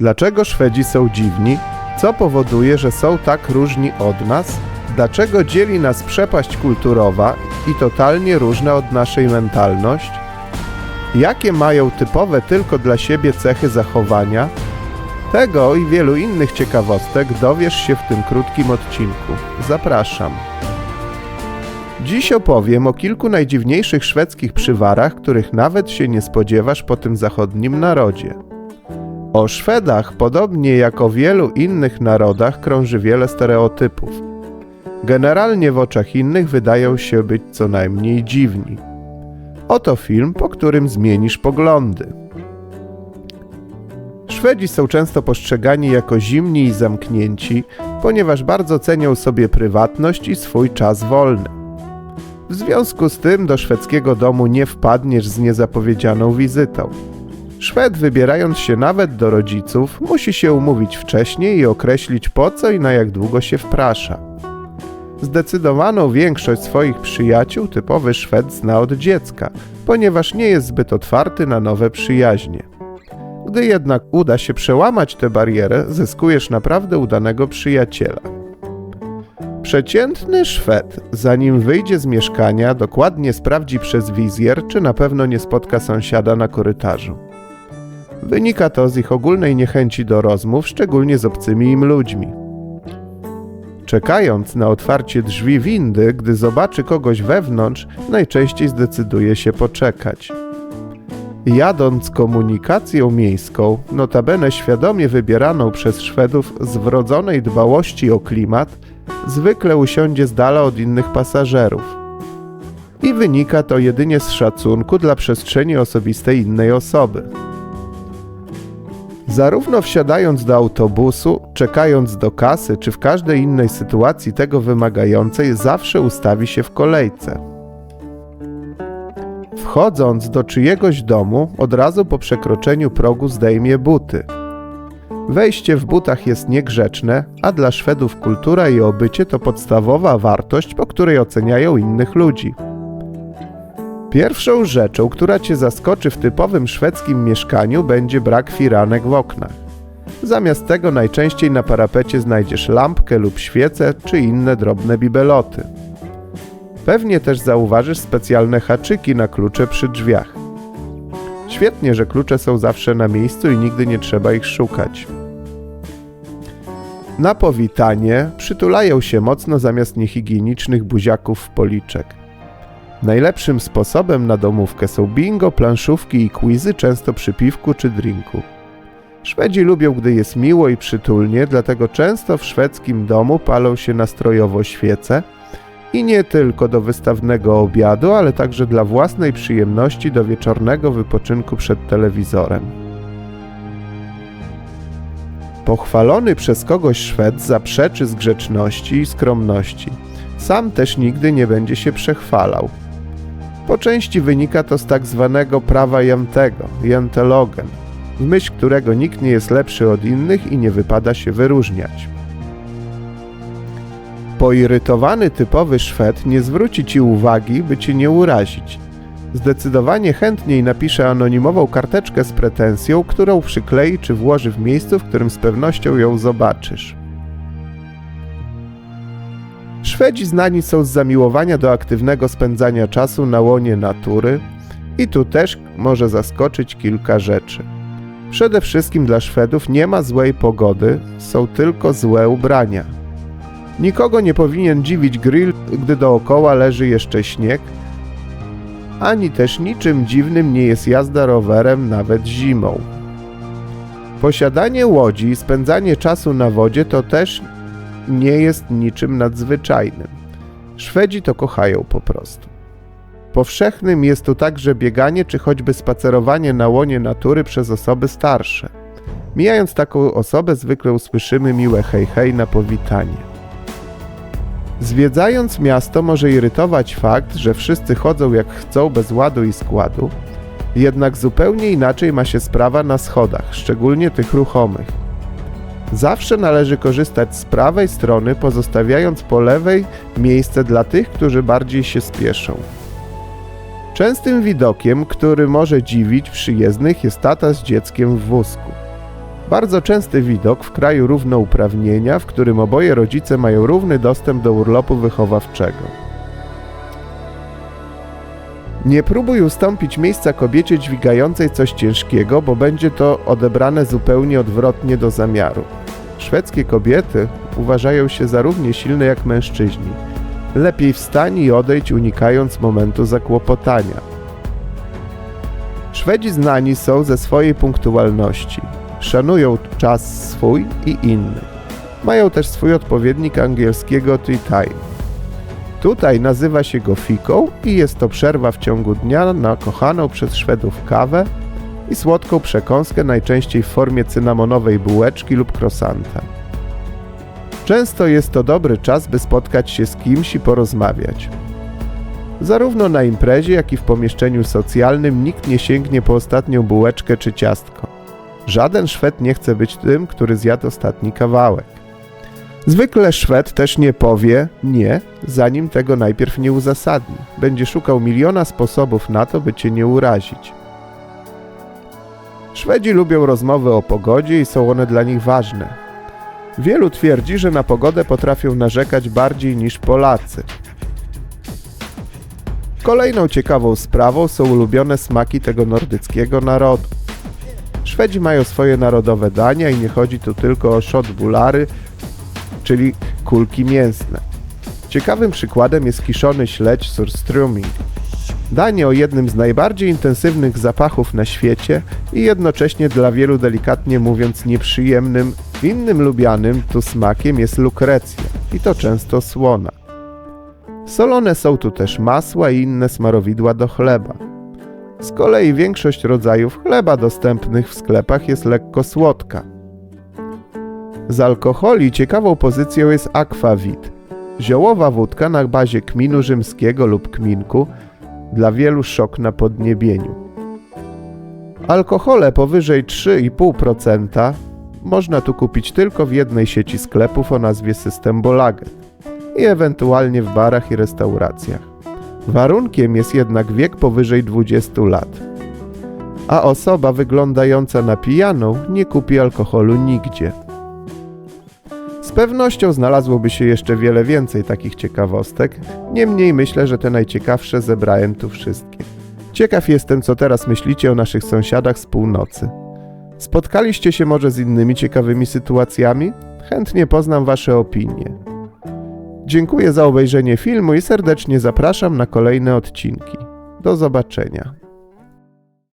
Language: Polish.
Dlaczego Szwedzi są dziwni? Co powoduje, że są tak różni od nas? Dlaczego dzieli nas przepaść kulturowa i totalnie różna od naszej mentalność? Jakie mają typowe tylko dla siebie cechy zachowania? Tego i wielu innych ciekawostek dowiesz się w tym krótkim odcinku. Zapraszam. Dziś opowiem o kilku najdziwniejszych szwedzkich przywarach, których nawet się nie spodziewasz po tym zachodnim narodzie. O Szwedach, podobnie jak o wielu innych narodach, krąży wiele stereotypów. Generalnie w oczach innych wydają się być co najmniej dziwni. Oto film, po którym zmienisz poglądy. Szwedzi są często postrzegani jako zimni i zamknięci, ponieważ bardzo cenią sobie prywatność i swój czas wolny. W związku z tym do szwedzkiego domu nie wpadniesz z niezapowiedzianą wizytą. Szwed, wybierając się nawet do rodziców, musi się umówić wcześniej i określić, po co i na jak długo się wprasza. Zdecydowaną większość swoich przyjaciół typowy Szwed zna od dziecka, ponieważ nie jest zbyt otwarty na nowe przyjaźnie. Gdy jednak uda się przełamać tę barierę, zyskujesz naprawdę udanego przyjaciela. Przeciętny Szwed, zanim wyjdzie z mieszkania, dokładnie sprawdzi przez wizjer, czy na pewno nie spotka sąsiada na korytarzu. Wynika to z ich ogólnej niechęci do rozmów, szczególnie z obcymi im ludźmi. Czekając na otwarcie drzwi windy, gdy zobaczy kogoś wewnątrz, najczęściej zdecyduje się poczekać. Jadąc komunikacją miejską, notabene świadomie wybieraną przez Szwedów z wrodzonej dbałości o klimat, zwykle usiądzie z dala od innych pasażerów. I wynika to jedynie z szacunku dla przestrzeni osobistej innej osoby. Zarówno wsiadając do autobusu, czekając do kasy, czy w każdej innej sytuacji tego wymagającej, zawsze ustawi się w kolejce. Wchodząc do czyjegoś domu, od razu po przekroczeniu progu zdejmie buty. Wejście w butach jest niegrzeczne, a dla Szwedów kultura i obycie to podstawowa wartość, po której oceniają innych ludzi. Pierwszą rzeczą, która cię zaskoczy w typowym szwedzkim mieszkaniu, będzie brak firanek w oknach. Zamiast tego najczęściej na parapecie znajdziesz lampkę lub świecę, czy inne drobne bibeloty. Pewnie też zauważysz specjalne haczyki na klucze przy drzwiach. Świetnie, że klucze są zawsze na miejscu i nigdy nie trzeba ich szukać. Na powitanie przytulają się mocno zamiast niehigienicznych buziaków w policzek. Najlepszym sposobem na domówkę są bingo, planszówki i quizy, często przy piwku czy drinku. Szwedzi lubią, gdy jest miło i przytulnie, dlatego często w szwedzkim domu palą się nastrojowo świece i nie tylko do wystawnego obiadu, ale także dla własnej przyjemności do wieczornego wypoczynku przed telewizorem. Pochwalony przez kogoś Szwed zaprzeczy z grzeczności i skromności. Sam też nigdy nie będzie się przechwalał. Po części wynika to z tak zwanego prawa Jantego, jantelogen, w myśl którego nikt nie jest lepszy od innych i nie wypada się wyróżniać. Poirytowany typowy Szwed nie zwróci ci uwagi, by cię nie urazić. Zdecydowanie chętniej napisze anonimową karteczkę z pretensją, którą przyklei czy włoży w miejscu, w którym z pewnością ją zobaczysz. Szwedzi znani są z zamiłowania do aktywnego spędzania czasu na łonie natury i tu też może zaskoczyć kilka rzeczy. Przede wszystkim dla Szwedów nie ma złej pogody, są tylko złe ubrania. Nikogo nie powinien dziwić grill, gdy dookoła leży jeszcze śnieg, ani też niczym dziwnym nie jest jazda rowerem nawet zimą. Posiadanie łodzi i spędzanie czasu na wodzie to też nie jest niczym nadzwyczajnym. Szwedzi to kochają po prostu. Powszechnym jest tu także bieganie czy choćby spacerowanie na łonie natury przez osoby starsze. Mijając taką osobę zwykle usłyszymy miłe hej hej na powitanie. Zwiedzając miasto może irytować fakt, że wszyscy chodzą jak chcą bez ładu i składu, jednak zupełnie inaczej ma się sprawa na schodach, szczególnie tych ruchomych. Zawsze należy korzystać z prawej strony, pozostawiając po lewej miejsce dla tych, którzy bardziej się spieszą. Częstym widokiem, który może dziwić przyjezdnych, jest tata z dzieckiem w wózku. Bardzo częsty widok w kraju równouprawnienia, w którym oboje rodzice mają równy dostęp do urlopu wychowawczego. Nie próbuj ustąpić miejsca kobiecie dźwigającej coś ciężkiego, bo będzie to odebrane zupełnie odwrotnie do zamiaru. Szwedzkie kobiety uważają się za równie silne jak mężczyźni. Lepiej wstań i odejdź, unikając momentu zakłopotania. Szwedzi znani są ze swojej punktualności. Szanują czas swój i inny. Mają też swój odpowiednik angielskiego tea time. Tutaj nazywa się go fiką i jest to przerwa w ciągu dnia na kochaną przez Szwedów kawę i słodką przekąskę, najczęściej w formie cynamonowej bułeczki lub krosanta. Często jest to dobry czas, by spotkać się z kimś i porozmawiać. Zarówno na imprezie, jak i w pomieszczeniu socjalnym nikt nie sięgnie po ostatnią bułeczkę czy ciastko. Żaden Szwed nie chce być tym, który zjadł ostatni kawałek. Zwykle Szwed też nie powie nie, zanim tego najpierw nie uzasadni. Będzie szukał miliona sposobów na to, by cię nie urazić. Szwedzi lubią rozmowy o pogodzie i są one dla nich ważne. Wielu twierdzi, że na pogodę potrafią narzekać bardziej niż Polacy. Kolejną ciekawą sprawą są ulubione smaki tego nordyckiego narodu. Szwedzi mają swoje narodowe dania i nie chodzi tu tylko o köttbullar, czyli kulki mięsne. Ciekawym przykładem jest kiszony śledź surströmming. Danie o jednym z najbardziej intensywnych zapachów na świecie i jednocześnie dla wielu delikatnie mówiąc nieprzyjemnym. Innym lubianym tu smakiem jest lukrecja i to często słona. Solone są tu też masła i inne smarowidła do chleba. Z kolei większość rodzajów chleba dostępnych w sklepach jest lekko słodka. Z alkoholi ciekawą pozycją jest aquavit, ziołowa wódka na bazie kminu rzymskiego lub kminku, dla wielu szok na podniebieniu. Alkohole powyżej 3,5% można tu kupić tylko w jednej sieci sklepów o nazwie Systembolaget i ewentualnie w barach i restauracjach. Warunkiem jest jednak wiek powyżej 20 lat. A osoba wyglądająca na pijaną nie kupi alkoholu nigdzie. Z pewnością znalazłoby się jeszcze wiele więcej takich ciekawostek, niemniej myślę, że te najciekawsze zebrałem tu wszystkie. Ciekaw jestem, co teraz myślicie o naszych sąsiadach z północy. Spotkaliście się może z innymi ciekawymi sytuacjami? Chętnie poznam wasze opinie. Dziękuję za obejrzenie filmu i serdecznie zapraszam na kolejne odcinki. Do zobaczenia.